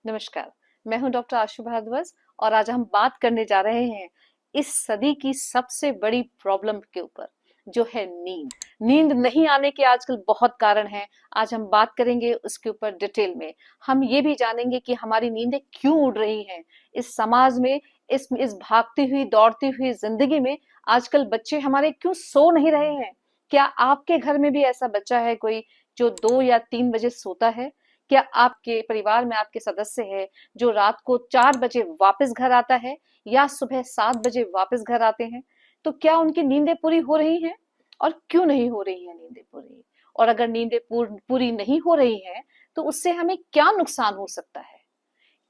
नमस्कार। मैं हूं डॉक्टर आशु भारद्वाज और आज हम बात करने जा रहे हैं इस सदी की सबसे बड़ी प्रॉब्लम के ऊपर, जो है नींद। नींद नहीं आने के आजकल बहुत कारण हैं। आज हम बात करेंगे उसके ऊपर डिटेल में। हम ये भी जानेंगे कि हमारी नींदें क्यों उड़ रही हैं इस समाज में। इस भागती हुई दौड़ती हुई जिंदगी में आजकल बच्चे हमारे क्यों सो नहीं रहे हैं। क्या आपके घर में भी ऐसा बच्चा है कोई जो 2 या 3 बजे सोता है? क्या आपके परिवार में आपके सदस्य है जो रात को 4 बजे वापस घर आता है या सुबह 7 बजे वापस घर आते हैं? तो क्या उनकी नींदें पूरी हो रही हैं? और क्यों नहीं हो रही हैं नींदें पूरी? और अगर नींदें पूरी नहीं हो रही हैं तो उससे हमें क्या नुकसान हो सकता है?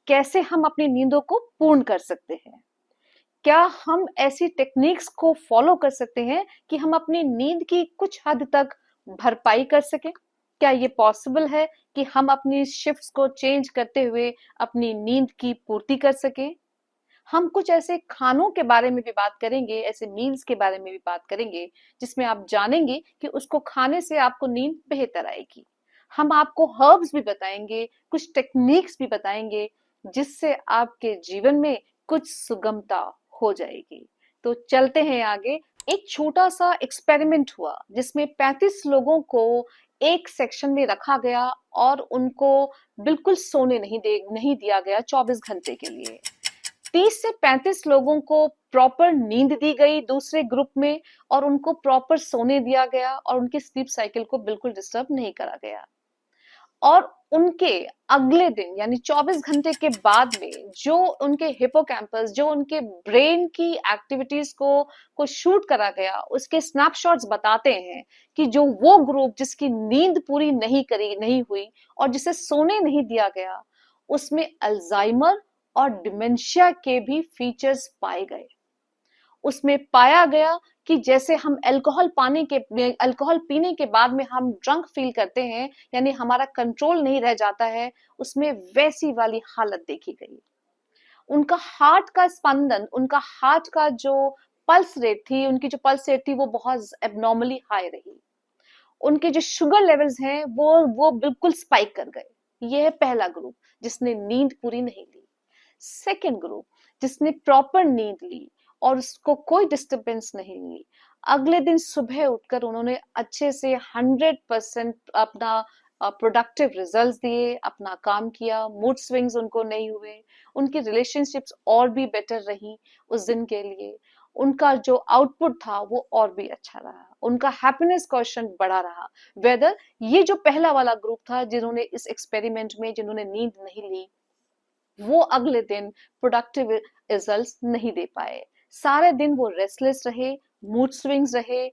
कैसे हम अपनी नींदों को पूर्ण कर सकते हैं? क्या हम ऐसी टेक्निक्स को फॉलो कर सकते हैं कि हम अपनी नींद की कुछ हद तक भरपाई कर सकें? क्या ये पॉसिबल है कि हम अपनी शिफ्ट्स को चेंज करते हुए अपनी नींद की पूर्ति कर सकें? हम कुछ ऐसे खानों के बारे में भी बात करेंगे, ऐसे मील्स के बारे में भी बात करेंगे जिसमें आप जानेंगे कि उसको खाने से आपको नींद बेहतर आएगी। हम आपको हर्ब्स भी बताएंगे, कुछ टेक्निक्स भी बताएंगे जिससे आपके जीवन में कुछ सुगमता हो जाएगी। तो चलते हैं आगे। एक छोटा सा एक्सपेरिमेंट हुआ जिसमें 35 लोगों को एक सेक्शन में रखा गया और उनको बिल्कुल सोने नहीं दिया गया 24 घंटे के लिए। 30 से 35 लोगों को प्रॉपर नींद दी गई दूसरे ग्रुप में, और उनको प्रॉपर सोने दिया गया और उनकी स्लीप साइकिल को बिल्कुल डिस्टर्ब नहीं करा गया। और उनके अगले दिन यानी 24 घंटे के बाद में जो उनके हिपोकैम्पस, जो उनके ब्रेन की एक्टिविटीज को शूट करा गया, उसके स्नैपशॉट्स बताते हैं कि जो वो ग्रुप जिसकी नींद पूरी नहीं हुई और जिसे सोने नहीं दिया गया, उसमें अल्जाइमर और डिमेंशिया के भी फीचर्स पाए गए। उसमें पाया गया कि जैसे हम अल्कोहल पीने के बाद में हम ड्रंक फील करते हैं, यानी हमारा कंट्रोल नहीं रह जाता है, उसमें वैसी वाली हालत देखी गई। उनका हार्ट का स्पंदन, उनका हार्ट का जो पल्स रेट थी, उनकी जो पल्स रेट थी वो बहुत एबनॉर्मली हाई रही। उनके जो शुगर लेवल्स हैं वो बिल्कुल स्पाइक कर गए। ये है पहला ग्रुप जिसने नींद पूरी नहीं ली। सेकेंड ग्रुप जिसने प्रॉपर नींद ली और उसको कोई डिस्टरबेंस नहीं ली, अगले दिन सुबह उठकर उन्होंने अच्छे से 100% अपना प्रोडक्टिव रिजल्ट्स दिए, अपना काम किया, मूड स्विंग्स उनको नहीं हुए, उनकी रिलेशनशिप्स और भी बेटर रही उस दिन के लिए, उनका जो आउटपुट था वो और भी अच्छा रहा, उनका हैप्पीनेस क्वेश्चन बढ़ा रहा। वेदर ये जो पहला वाला ग्रुप था जिन्होंने इस एक्सपेरिमेंट में जिन्होंने नींद नहीं ली, वो अगले दिन प्रोडक्टिव रिजल्ट्स नहीं दे पाए। सारे दिन वो रेस्टलेस रहे, मूड स्विंग्स रहे,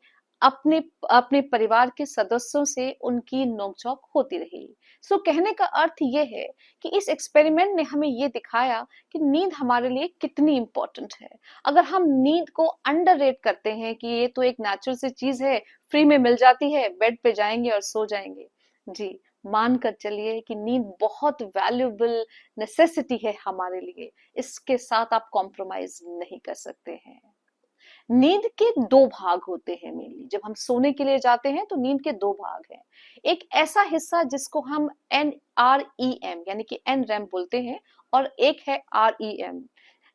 अपने अपने परिवार के सदस्यों से उनकी नोकझोंक होती रही। सो कहने का अर्थ ये है कि इस एक्सपेरिमेंट ने हमें ये दिखाया कि नींद हमारे लिए कितनी इंपॉर्टेंट है। अगर हम नींद को अंडररेट करते हैं कि ये तो एक नेचुरल सी चीज है, फ्री में मिल जाती है, बेड पे जाएंगे और सो जाएंगे, जी मान कर चलिए कि नींद बहुत वैल्यूबल नेसेसिटी है हमारे लिए। इसके साथ आप कॉम्प्रोमाइज नहीं कर सकते हैं। नींद के दो भाग होते हैं मेनली। जब हम सोने के लिए जाते हैं तो नींद के दो भाग हैं। एक ऐसा हिस्सा जिसको हम NREM यानी कि NREM बोलते हैं, और एक है REM।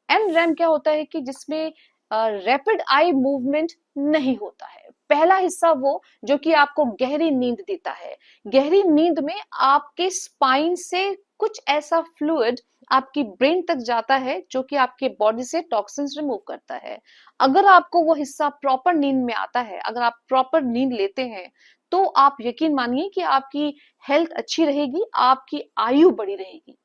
NREM क्या होता है कि जिसमें रैपिड आई मूवमेंट नहीं होता है। पहला हिस्सा वो जो कि आपको गहरी नींद देता है। गहरी नींद में आपके स्पाइन से कुछ ऐसा फ्लूइड आपकी ब्रेन तक जाता है जो कि आपके बॉडी से टॉक्सिन्स रिमूव करता है। अगर आपको वो हिस्सा प्रॉपर नींद में आता है, अगर आप प्रॉपर नींद लेते हैं, तो आप यकीन मानिए कि आपकी हेल्थ अच्छी रहेगी, आपकी आयु बढ़ी रहेगी।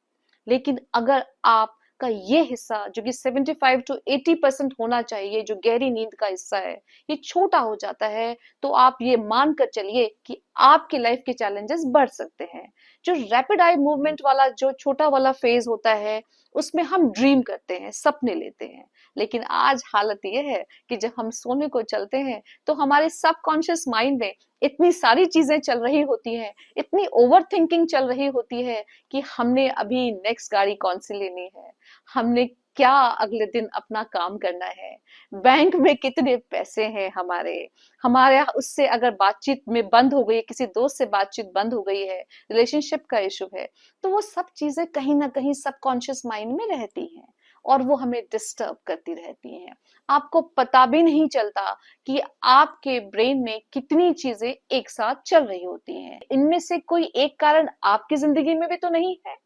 लेकिन अगर आपका ये हिस्सा जो कि 75 to 80% होना चाहिए, जो गहरी नींद का हिस्सा है, ये छोटा हो जाता है, तो आप ये मान कर चलिए कि आपकी लाइफ के चैलेंजेस बढ़ सकते हैं। जो रैपिड आई मूवमेंट वाला जो छोटा वाला फेज होता है, उसमें हम ड्रीम करते हैं, सपने लेते हैं। लेकिन आज हालत ये है कि जब हम सोने को चलते हैं तो हमारे सबकॉन्शियस माइंड में इतनी सारी चीजें चल रही होती हैं, इतनी ओवर थिंकिंग चल रही होती है कि हमने अभी नेक्स्ट गाड़ी कौन सी लेनी है, हमने क्या अगले दिन अपना काम करना है, बैंक में कितने पैसे हैं हमारे, हमारे उससे अगर बातचीत में बंद हो गई है, किसी दोस्त से बातचीत बंद हो गई है, रिलेशनशिप का इशू है, तो वो सब चीजें कहीं ना कहीं सबकॉन्शियस माइंड में रहती हैं और वो हमें डिस्टर्ब करती रहती हैं। आपको पता भी नहीं चलता कि आपके ब्रेन में कितनी चीजें एक साथ चल रही होती हैं। इनमें से कोई एक कारण आपकी जिंदगी में भी तो नहीं है?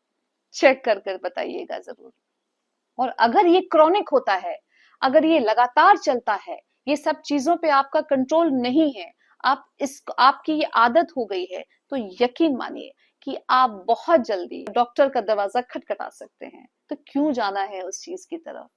चेक कर कर बताइएगा जरूर। और अगर ये क्रॉनिक होता है, अगर ये लगातार चलता है, ये सब चीजों पे आपका कंट्रोल नहीं है, आपकी ये आदत हो गई है, तो यकीन मानिए कि आप बहुत जल्दी डॉक्टर का दरवाजा खटखटा सकते हैं। तो क्यों जाना है उस चीज की तरफ?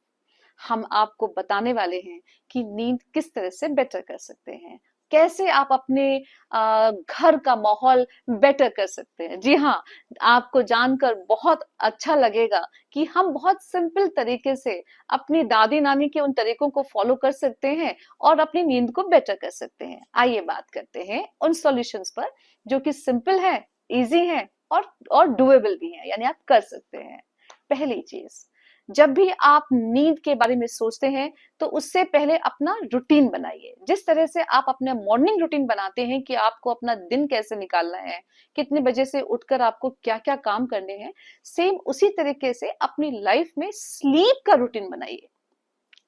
हम आपको बताने वाले हैं कि नींद किस तरह से बेटर कर सकते हैं, कैसे आप अपने घर का माहौल बेटर कर सकते हैं। जी हाँ, आपको जानकर बहुत अच्छा लगेगा कि हम बहुत सिंपल तरीके से अपनी दादी नानी के उन तरीकों को फॉलो कर सकते हैं और अपनी नींद को बेटर कर सकते हैं। आइए बात करते हैं उन सॉल्यूशंस पर जो कि सिंपल है, इजी है और डुएबल भी है, यानी आप कर सकते हैं। पहली चीज, जब भी आप नींद के बारे में सोचते हैं तो उससे पहले अपना रूटीन बनाइए। जिस तरह से आप अपना मॉर्निंग रूटीन बनाते हैं कि आपको अपना दिन कैसे निकालना है, कितने बजे से उठकर आपको क्या क्या काम करने हैं, सेम उसी तरीके से अपनी लाइफ में स्लीप का रूटीन बनाइए।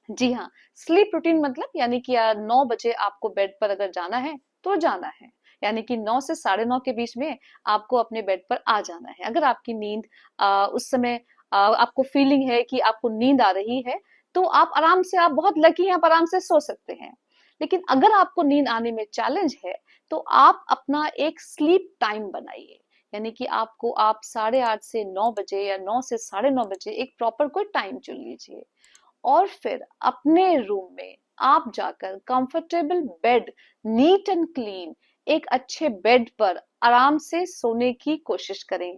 जी हाँ, स्लीप रूटीन मतलब यानी कि 9 बजे आपको बेड पर अगर जाना है तो जाना है, यानी कि 9 से 9:30 के बीच में आपको अपने बेड पर आ जाना है। अगर आपकी नींद उस समय आपको फीलिंग है कि आपको नींद आ रही है, तो आप आराम से, आप बहुत लकी हैं, आप आराम से सो सकते हैं। लेकिन अगर आपको नींद आने में चैलेंज है, तो आप अपना एक स्लीप टाइम बनाइए, यानी कि आप 8:30 से 9 बजे या 9 से 9:30 बजे एक प्रॉपर कोई टाइम चुन लीजिए और फिर अपने रूम में आप जाकर comfortable bed, neat and clean, एक अच्छे बेड पर आराम से सोने की कोशिश करें।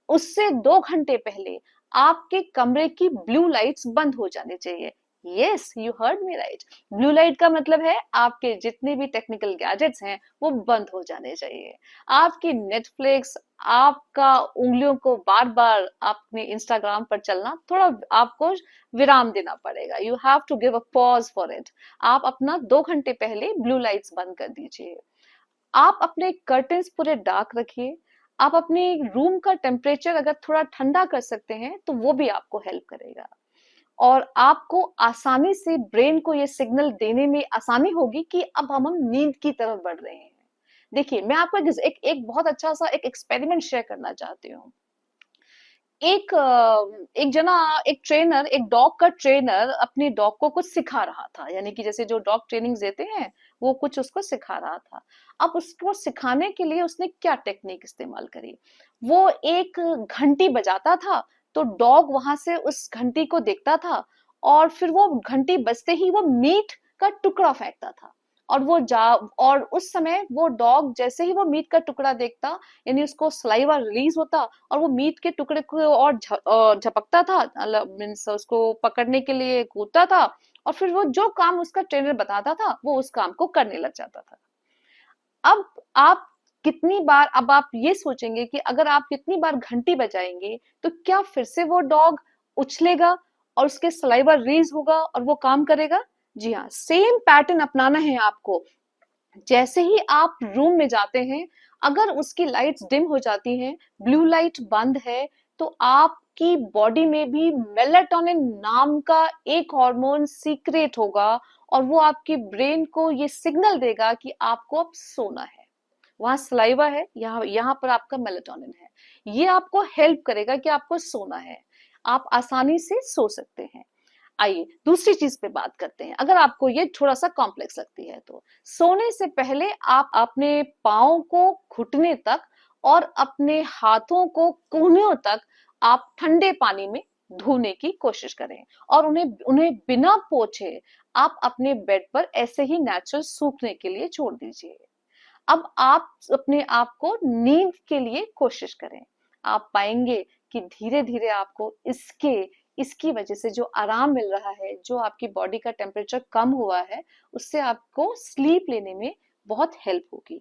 उससे 2 घंटे पहले आपके कमरे की ब्लू लाइट्स बंद हो जानी चाहिए। Yes, you heard me right. Blue light का मतलब है आपके जितने भी टेक्निकल गैजेट्स हैं वो बंद हो जाने चाहिए। आपकी नेटफ्लिक्स, आपका उंगलियों को बार बार आपने इंस्टाग्राम पर चलना, थोड़ा आपको विराम देना पड़ेगा। You have to give a pause for it. आप अपना 2 घंटे पहले ब्लू लाइट्स बंद कर दीजिए। आप अपने कर्टन्स पूरे डार्क रखिए। आप अपने रूम का टेम्परेचर अगर थोड़ा ठंडा कर सकते हैं तो वो भी आपको हेल्प करेगा और आपको आसानी से ब्रेन को ये सिग्नल देने में आसानी होगी कि अब हम नींद की तरफ बढ़ रहे हैं। देखिए, मैं आपको एक बहुत अच्छा सा एक एक्सपेरिमेंट शेयर करना चाहती हूँ। एक जना, एक ट्रेनर, एक डॉग का ट्रेनर अपने डॉग को कुछ सिखा रहा था, यानी कि जैसे जो डॉग ट्रेनिंग देते हैं वो कुछ उसको सिखा रहा था। अब उसको सिखाने के लिए उसने क्या टेक्निक इस्तेमाल करी, वो एक घंटी बजाता था तो डॉग वहां से उस घंटी को देखता था और फिर वो घंटी बजते ही वो मीट का टुकड़ा फेंकता था और वो जा और उस समय वो डॉग जैसे ही वो मीट का टुकड़ा देखता, यानी उसको सलाइवा रिलीज होता और वो मीट के टुकड़े को और झपकता था, मीन्स उसको पकड़ने के लिए कूदता था और फिर वो जो काम उसका ट्रेनर बताता था वो उस काम को करने लग जाता था। अब आप कितनी बार, अब आप ये सोचेंगे कि अगर आप कितनी बार घंटी बजाएंगे तो क्या फिर से वो डॉग उछलेगा और उसके सलाइवा रिलीज होगा और वो काम करेगा? जी हाँ, सेम पैटर्न अपनाना है आपको। जैसे ही आप रूम में जाते हैं, अगर उसकी लाइट्स डिम हो जाती हैं, ब्लू लाइट बंद है, तो आपकी बॉडी में भी मेलाटोनिन नाम का एक हार्मोन सीक्रेट होगा और वो आपके ब्रेन को ये सिग्नल देगा कि आपको अब सोना है। वहां सलाइवा है, यहाँ यहाँ पर आपका मेलाटोनिन है। ये आपको हेल्प करेगा कि आपको सोना है, आप आसानी से सो सकते हैं। आइए दूसरी चीज पे बात करते हैं। अगर आपको ये थोड़ा सा कॉम्प्लेक्स लगती है तो सोने से पहले आप अपने पाँव को घुटने तक और अपने हाथों को कोहनियों तक आप ठंडे पानी में धोने की कोशिश करें और उन्हें उन्हें बिना पोछे आप अपने बेड पर ऐसे ही नेचुरल सूखने के लिए छोड़ दीजिए। अब आप अपने आप को नींद के लिए कोशिश करें। आप पाएंगे कि धीरे धीरे आपको इसकी वजह से जो आराम मिल रहा है, जो आपकी बॉडी का टेम्परेचर कम हुआ है, उससे आपको स्लीप लेने में बहुत हेल्प होगी।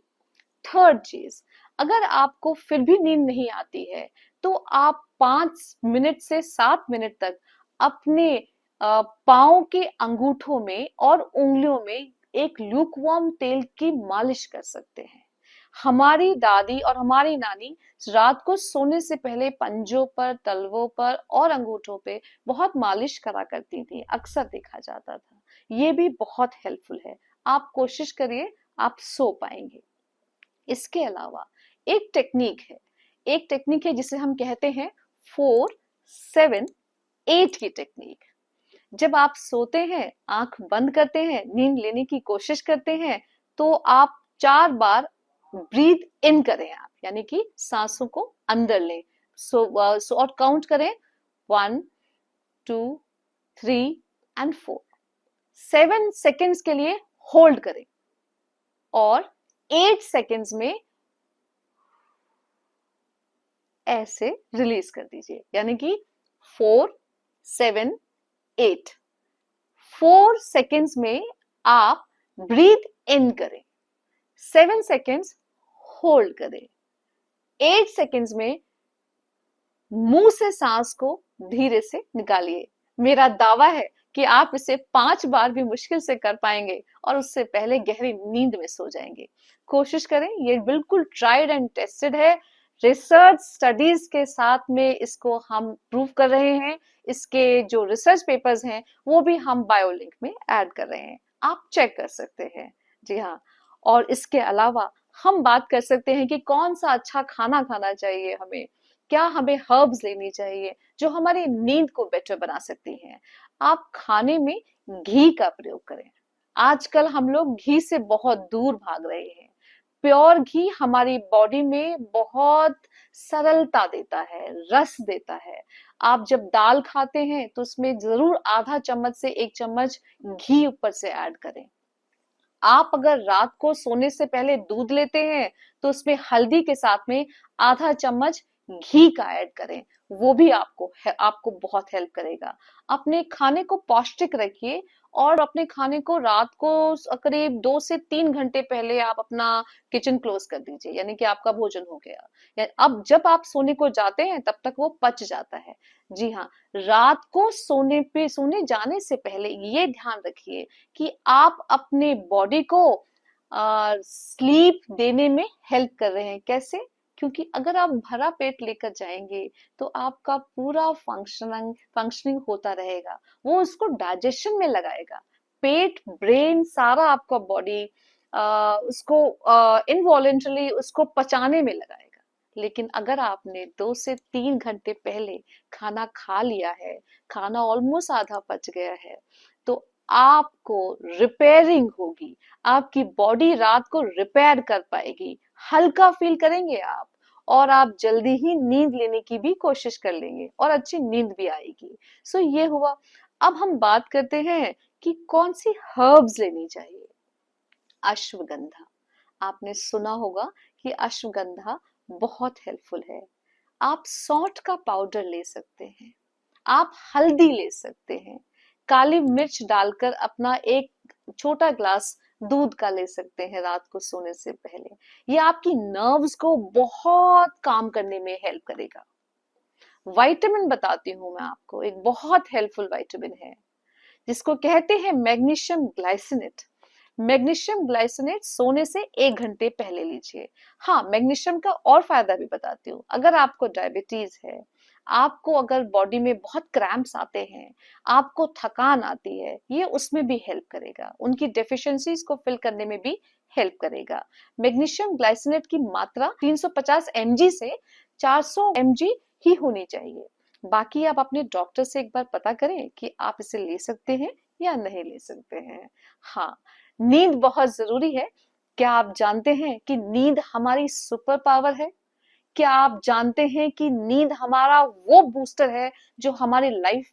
थर्ड चीज, अगर आपको फिर भी नींद नहीं आती है तो आप 5 मिनट से 7 मिनट तक अपने पाँव के अंगूठों में और उंगलियों में एक ल्यूकवार्म तेल की मालिश कर सकते हैं। हमारी दादी और हमारी नानी रात को सोने से पहले पंजों पर, तलवों पर और अंगूठों पे बहुत मालिश करा करती थी, अक्सर देखा जाता था। ये भी बहुत हेल्पफुल है। आप कोशिश करिए, आप सो पाएंगे। इसके अलावा एक टेक्निक है, एक टेक्निक है जिसे हम कहते हैं 4-7-8 की टेक्निक। जब आप सोते हैं, आंख बंद करते हैं, नींद लेने की कोशिश करते हैं, तो आप 4 बार ब्रीथ इन करें आप, यानी कि सांसों को अंदर लें। सो और काउंट करें 1, 2, 3 and 4। 7 सेकेंड्स के लिए होल्ड करें और 8 सेकेंड्स में ऐसे रिलीज कर दीजिए, यानी कि 4-7-8। 4 सेकेंड्स में आप ब्रीथ इन करें, 7 सेकेंड्स होल्ड करें, 8 सेकेंड्स में मुंह से सांस को धीरे से निकालिए। मेरा दावा है कि आप इसे 5 बार भी मुश्किल से कर पाएंगे और उससे पहले गहरी नींद में सो जाएंगे। कोशिश करें, ये बिल्कुल ट्राइड एंड टेस्टेड है। रिसर्च स्टडीज के साथ में इसको हम प्रूव कर रहे हैं। इसके जो रिसर्च पेपर्स हैं वो भी हम बायोलिंक में ऐड कर रहे हैं, आप चेक कर सकते हैं। जी हाँ, और इसके अलावा हम बात कर सकते हैं कि कौन सा अच्छा खाना खाना चाहिए हमें, क्या हमें हर्ब्स लेनी चाहिए जो हमारी नींद को बेटर बना सकती हैं। आप खाने में घी का प्रयोग करें। आजकल हम लोग घी से बहुत दूर भाग रहे हैं। प्योर घी हमारी बॉडी में बहुत सरलता देता है, रस देता है। आप जब दाल खाते हैं तो उसमें जरूर आधा चम्मच से 1 चम्मच घी ऊपर से ऐड करें। आप अगर रात को सोने से पहले दूध लेते हैं तो उसमें हल्दी के साथ में आधा चम्मच घी का ऐड करें, वो भी आपको बहुत हेल्प करेगा। अपने खाने को पौष्टिक रखिए और अपने खाने को रात को करीब 2 से 3 घंटे पहले आप अपना किचन क्लोज कर दीजिए, यानी कि आपका भोजन हो गया, या अब जब आप सोने को जाते हैं तब तक वो पच जाता है। जी हाँ, रात को सोने जाने से पहले ये ध्यान रखिए कि आप अपने बॉडी को स्लीप देने में हेल्प कर रहे हैं। कैसे? क्योंकि अगर आप भरा पेट लेकर जाएंगे तो आपका पूरा फंक्शनिंग होता रहेगा, वो उसको डाइजेशन में लगाएगा। पेट, ब्रेन, सारा आपका बॉडी उसको इनवॉलेंटरली उसको पचाने में लगाएगा। लेकिन अगर आपने 2 से 3 घंटे पहले खाना खा लिया है, खाना ऑलमोस्ट आधा पच गया है, तो आपको रिपेयरिंग होगी, आपकी बॉडी रात को रिपेयर कर पाएगी, हल्का फील करेंगे आप, और आप जल्दी ही नींद लेने की भी कोशिश कर लेंगे और अच्छी नींद भी आएगी। सो ये हुआ। अब हम बात करते हैं कि कौन सी हर्ब्स लेनी चाहिए। अश्वगंधा, आपने सुना होगा कि अश्वगंधा बहुत हेल्पफुल है। आप सौंठ का पाउडर ले सकते हैं, आप हल्दी ले सकते हैं, काली मिर्च डालकर अपना एक छोटा ग्लास दूध का ले सकते हैं रात को सोने से पहले। ये आपकी नर्व्स को बहुत काम करने में हेल्प करेगा। विटामिन बताती हूँ मैं आपको, एक बहुत हेल्पफुल विटामिन है जिसको कहते हैं मैग्नीशियम ग्लाइसिनेट। मैग्नीशियम ग्लाइसिनेट सोने से 1 घंटे पहले लीजिए। हाँ, मैग्नीशियम का और फायदा भी बताती हूँ। अगर आपको डायबिटीज है, आपको अगर बॉडी में बहुत क्रैम्प्स आते हैं, आपको थकान आती है, ये उसमें भी हेल्प करेगा, उनकी डेफिशिएंसीज को फिल करने में भी हेल्प करेगा। मैग्नीशियम ग्लाइसिनेट की मात्रा 350 mg से 400 mg ही होनी चाहिए। बाकी आप अपने डॉक्टर से एक बार पता करें कि आप इसे ले सकते हैं या नहीं ले सकते हैं। हाँ, नींद बहुत जरूरी है। क्या आप जानते हैं कि नींद हमारी सुपर पावर है? क्या आप जानते हैं कि नींद हमारा वो बूस्टर है जो हमारी लाइफ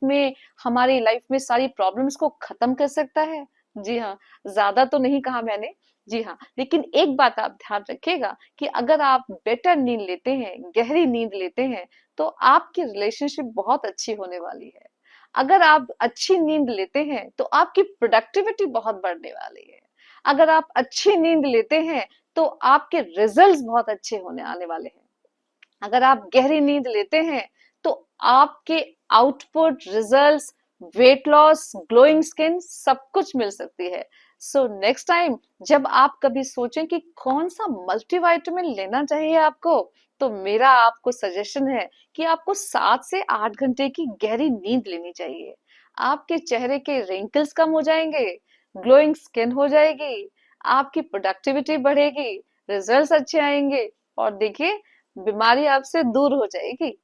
में सारी प्रॉब्लम्स को खत्म कर सकता है? जी हाँ, ज्यादा तो नहीं कहा मैंने। जी हाँ, लेकिन एक बात आप ध्यान रखिएगा कि अगर आप बेटर नींद लेते हैं, गहरी नींद लेते हैं, तो आपकी रिलेशनशिप बहुत अच्छी होने वाली है। अगर आप अच्छी नींद लेते हैं तो आपकी प्रोडक्टिविटी बहुत बढ़ने वाली है। अगर आप अच्छी नींद लेते हैं तो आपके रिजल्ट्स बहुत अच्छे होने आने वाले हैं। अगर आप गहरी नींद लेते हैं तो आपके output, results, weight loss, glowing skin, सब कुछ मिल सकती है। सो नेक्स्ट टाइम जब आप कभी सोचें कि कौन सा मल्टीविटामिन लेना चाहिए आपको, तो मेरा आपको सजेशन है कि आपको 7 से 8 घंटे की गहरी नींद लेनी चाहिए। आपके चेहरे के रिंकल्स कम हो जाएंगे, ग्लोइंग स्किन हो जाएगी, आपकी प्रोडक्टिविटी बढ़ेगी, रिजल्ट्स अच्छे आएंगे, और देखिए बीमारी आपसे दूर हो जाएगी।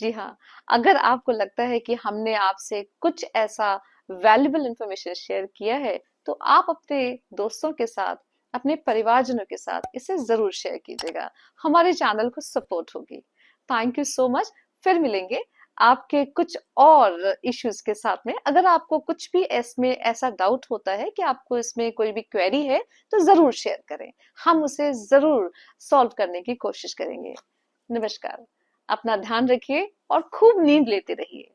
जी हाँ, अगर आपको लगता है कि हमने आपसे कुछ ऐसा वैल्यूबल इंफॉर्मेशन शेयर किया है, तो आप अपने दोस्तों के साथ, अपने परिवारजनों के साथ इसे जरूर शेयर कीजिएगा। हमारे चैनल को सपोर्ट होगी। Thank you so much. फिर मिलेंगे आपके कुछ और इश्यूज के साथ में। अगर आपको कुछ भी इसमें ऐसा डाउट होता है कि आपको इसमें कोई भी क्वेरी है, तो जरूर शेयर करें, हम उसे जरूर सॉल्व करने की कोशिश करेंगे। नमस्कार। अपना ध्यान रखिए और खूब नींद लेते रहिए।